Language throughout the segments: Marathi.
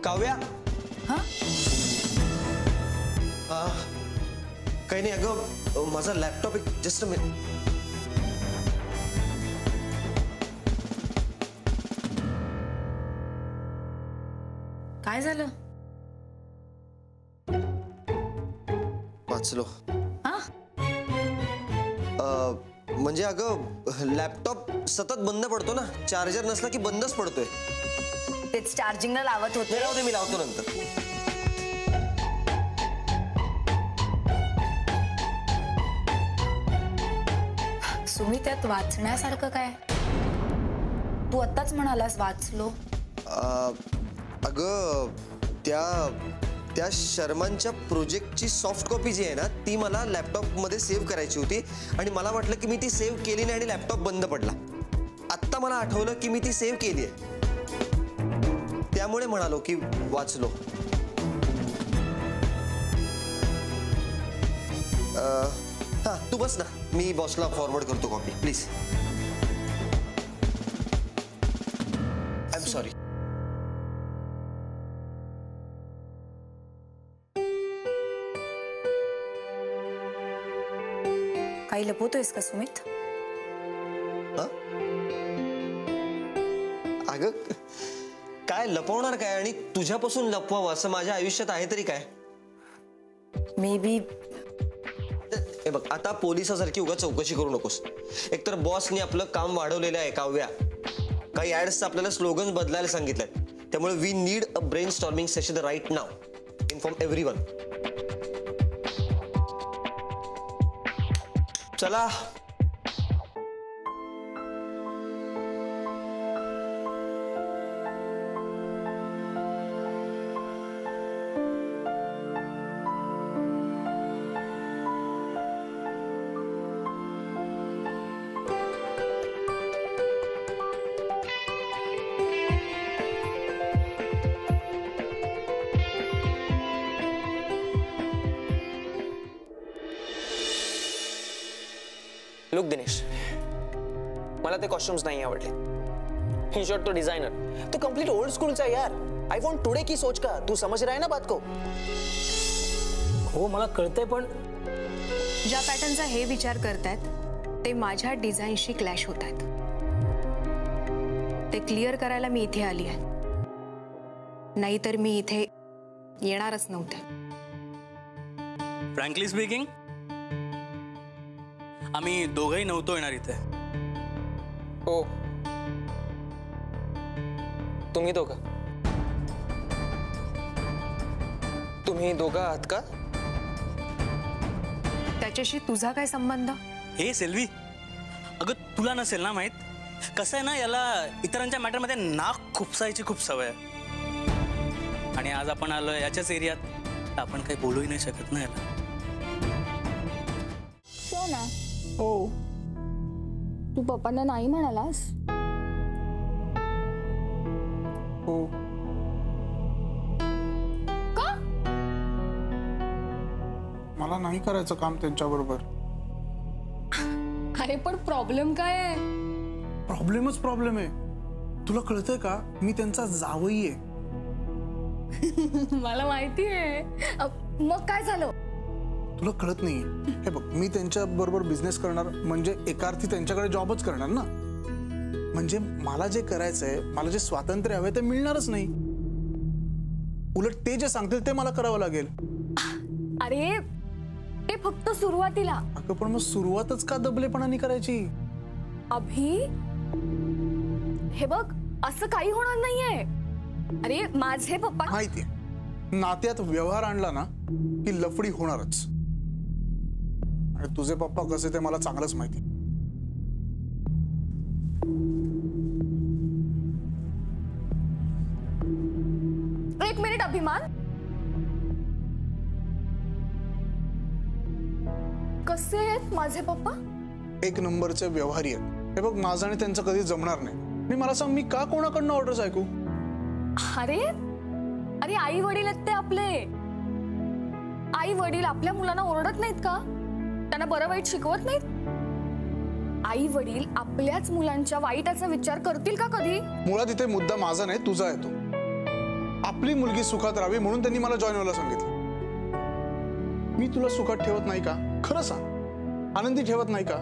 काव्या. हा? काही नाही अगं, माझा लॅपटॉप एक जस्ट अ मिनिट. काय झालं? वाचलो. हा? म्हणजे अगं लॅपटॉप सतत बंद पडतो ना, चार्जर नसला की बंदच पडतोय. तेच चार्जिंगला लावत होते. राहू दे, मी लावतो नंतर. सुमी, त्यात वाचण्यासारखं काय? तू आत्ताच म्हणालास वाचलो. अगं त्या शर्मांच्या प्रोजेक्टची सॉफ्ट कॉपी जी आहे ना, ती मला लॅपटॉपमध्ये सेव्ह करायची होती आणि मला वाटलं की मी ती सेव्ह केली नाही आणि लॅपटॉप बंद पडला. आत्ता मला आठवलं की मी ती सेव्ह केली आहे, त्यामुळे म्हणालो की वाचलो. हां, तू बस ना, मी बॉसला फॉरवर्ड करतो copy please. I am sorry. काही लपवतोयस का सुमित? अगं काय लपवणार काय, आणि तुझ्यापासून लपवावं असं माझ्या आयुष्यात आहे तरी काय? May be. हे बघ, आता पोलिसासारखी उगा चौकशी करू नकोस. एकतर बॉसने आपलं काम वाढवलेलं आहे काव्या. काही ऍड्सचं आपल्याला स्लोगन्स बदलायला सांगितलंय, त्यामुळे we need a brainstorming session right now. Inform everyone. चला. लुक दिनेश, मला ते कॉस्ट्यूम्स नाही आवडले. इन शॉर्ट तो डिजाइनर तो कंप्लीट ओल्ड स्कूलचा आहे यार. आई वॉन्ट टुडे की सोच का. तू समझ रहा है ना बात को? हो, मला कळतंय, पण ज्या पॅटर्नचा हे विचार करतायत ते माझ्या डिझाईनशी क्लॅश होत आहेत. ते क्लिअर करायला मी इथे आली आहे, नाहीतर मी इथे येणारच नव्हते. फ्रँकली स्पीकिंग, आम्ही दोघंही नव्हतो येणार इथे. ओ, तुम्ही दोघं? तुम्ही दोघं आहात का? त्याच्याशी तुझा काय संबंध? हे सेल्वी, अगं तुला नसेल ना माहित, कसं आहे ना, याला इतरांच्या मॅटरमध्ये नाक खुपसायची खूप सवय आहे. आणि आज आपण आलो याच्याच एरियात, आपण काही बोलूही नाही शकत ना याला. ना हो, तू पप्पांना नाही म्हणालास? हो. का? मला नाही करायचं काम त्यांच्याबरोबर. अरे पण प्रॉब्लेम काय आहे? प्रॉब्लेमच प्रॉब्लेम आहे. तुला कळतंय का, मी त्यांचा जावई आहे. मला माहिती आहे. मग काय झालं? तुला कळत नाही. हे बघ, मी त्यांच्या बरोबर बिझनेस करणार म्हणजे एका अर्थी त्यांच्याकडे जॉबच करणार ना. म्हणजे मला जे करायचंय, मला जे स्वातंत्र्य हवंय ते मिळणारच नाही. उलट ते जे सांगतील ते मला करावं लागेल. अरे ते फक्त सुरुवातीला. अगं पण मग सुरुवातच का दबलेपणाने करायची? अभि, हे बघ, असं काही होणार नाहीये. अरे माझे पप्पा. माहितीये, नात्यात व्यवहार आणला ना की लफडी होणारच. आणि तुझे पप्पा कसे ते मला चांगलंच माहिती. एक मिनिट अभिमान, कसे आहेत माझे पप्पा? एक नंबरचे व्यवहारी आहेत. हे बघ, माझं आणि त्यांचं कधी जमणार नाही. आणि मला सांग, मी का कोणाकडनं ऑर्डर्स ऐकू? अरे अरे आई वडील आहेत ते आपले. आई वडील आपल्या मुलांना ओरडत नाहीत का? त्यांना बरं वाईट शिकवत नाहीत? आई वडील आपल्याच मुलांच्या वाईटाचा विचार करतील का कधी? मुळात इथे मुद्दा माझा नाही, तुझा आहे. तो आपली मुलगी सुखात राहावी म्हणून त्यांनी मला जॉईन व्हायला सांगितलं. मी तुला सुखात ठेवत नाही का? खरं सांग, आनंदी ठेवत नाही का?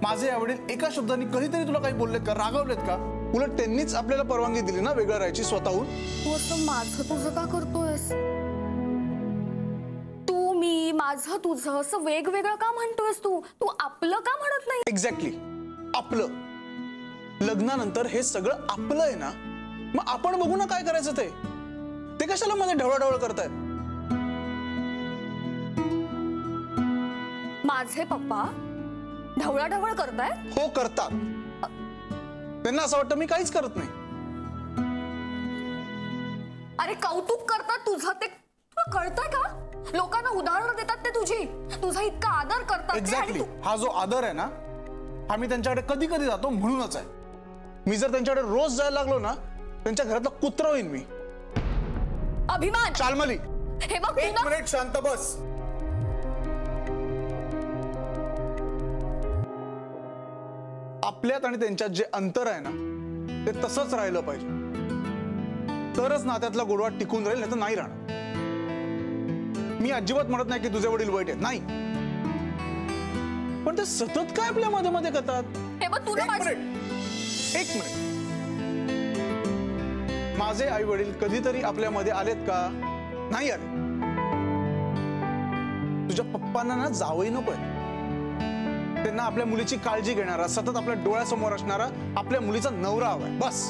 माझे आईवडील एका शब्दाने कधीतरी तुला काही बोललेत का? रागावलेत का? उलट त्यांनीच आपल्याला परवानगी दिली ना वेगळं राहायची स्वतःहून. तू असं माझं तुझं का करतोयस? तू मी माझं तुझं असं वेगवेगळं का म्हणतोयस? तू तू आपलं का म्हणत नाही? एक्झॅक्टली, आपलं. लग्नानंतर हे सगळं आपलं आहे ना, मग आपण बघू ना काय करायचं ते कशाला मध्ये ढवळाढवळ करतायत? माझे पप्पा ढवळाढवळ करतायत? हो, करतात. त्यांना असं वाटतं मी काहीच करत नाही. अरे कौतुक करतात तुझं, ते तुला कळतंय का? लोकांना उदाहरणं देतात ते तुझा इतका आदर करतात. एक्झॅक्टली, हा जो आदर आहे ना, हा मी त्यांच्याकडे कधी कधी जातो म्हणूनच आहे. मी जर त्यांच्याकडे रोज जायला लागलो ना, त्यांच्या घरातला कुत्रा होईन मी. अभिमान. चालमली, हे बघ, एक मिनिट शांत बस. आपल्यात आणि त्यांच्यात जे अंतर आहे ना, ते तसंच राहिलं पाहिजे. तरच नात्यातला गोडवा टिकून राहील, नाही तर नाही राहणार. मी अजिबात म्हणत नाही की तुझे वडील वाईट आहेत, नाही. पण ते सतत काय आपल्या मध्ये मध्ये करतात? हे बघ, तुला एक मिनिट. माझे आई वडील कधीतरी आपल्या मध्ये आलेत का? नाही आले. तुझ्या पप्पांना ना जावई नकोय. त्यांना आपल्या मुलीची काळजी घेणारा, सतत आपल्या डोळ्यासमोर असणारा आपल्या मुलीचा नवरा हवाय, बस.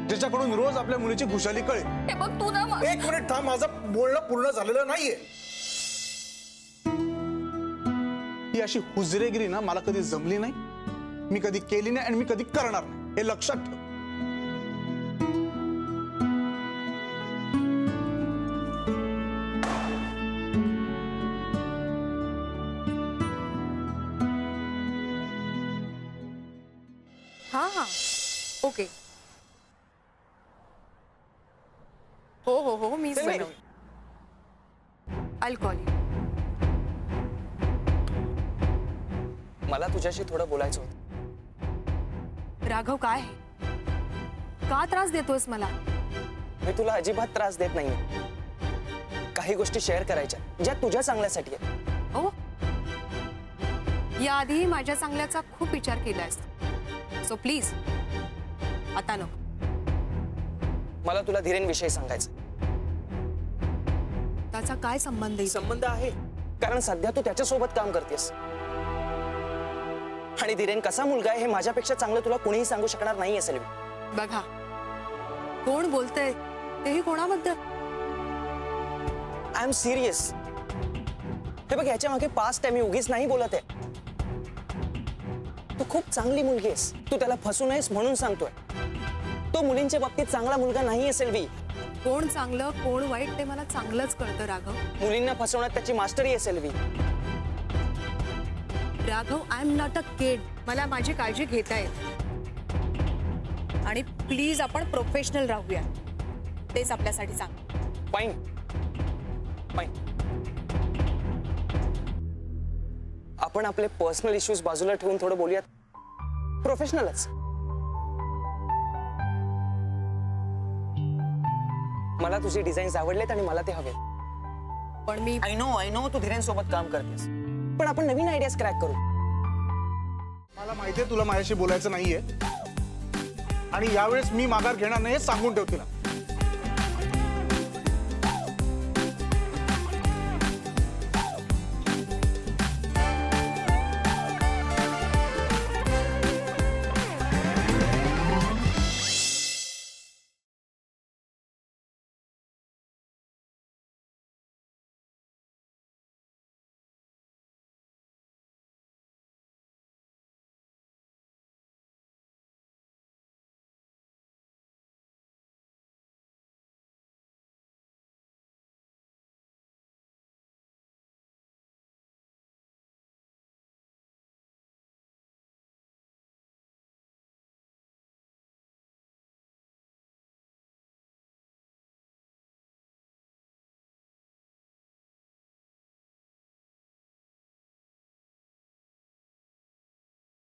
ज्याच्याकडून रोज आपल्या मुलीची खुशाली कळेल. हे बघ, तू ना. एक मिनिट थांब, माझं बोलणं पूर्ण झालेलं नाहीये. ही अशी हुजरेगिरी ना मला कधी जमली नाही, मी कधी केली नाही आणि मी कधी करणार नाही, हे लक्षात ठेव. हाँ, ओके. हो मीच बनवली. I'll call you. मला तुझ्याशी थोडं बोलायचं होतं. राघव, काय का त्रास देतोयस मला? मी तुला अजिबात त्रास देत नाहीये. काही गोष्टी शेअर करायच्या ज्या तुझ्या चांगल्यासाठी आहेत. ओ, याआधीही माझ्या चांगल्याचा खूप विचार केलायस, सो प्लीज आता नको. मला तुला धीरेनविषयी सांगायचं. त्याचा काय संबंध? संबंध आहे, कारण सध्या तू त्याच्यासोबत काम करतेस. आणि धीरेन कसा मुलगा आहे हे माझ्यापेक्षा चांगलं तुला कोणीही सांगू शकणार नाही असेल. बघा, कोण बोलतंय तेही कोणाबद्दल? I am serious. हे बघ, याच्या मागे पास्ट आहे, मी उगीच नाही बोलत आहे. तू खूप चांगली मुलगी आहेस, तू त्याला फसू नयेस म्हणून सांगतोय. तो मुलींच्या बाबतीत चांगला मुलगा नाही असेल. कोण चांगलं कोण वाईट ते मला चांगलंच कळतं राघव. मुलींना फसवण्यात त्याची मास्टरी असेल. Raghav, I am not a kid. मला माझी काळजी घेता येते. आणि प्लीज आपण प्रोफेशनल राहूया, तेच आपल्यासाठी चांगलं. Fine fine. आपण आपले पर्सनल इश्यूज बाजूला ठेवून थोडं बोलूयात. प्रोफेशनलच. मला तुझे डिझाईन्स आवडलेत आणि मला ते हवे. पण मी आय नो तू धीरेन सोबत काम करतेस, पण आपण नवीन आयडियाज क्रॅक करू. मला माहितीये तुला माझ्याशी बोलायचं नाहीये, आणि यावेळेस मी माघार घेणार नाही हे सांगून ठेव तिला.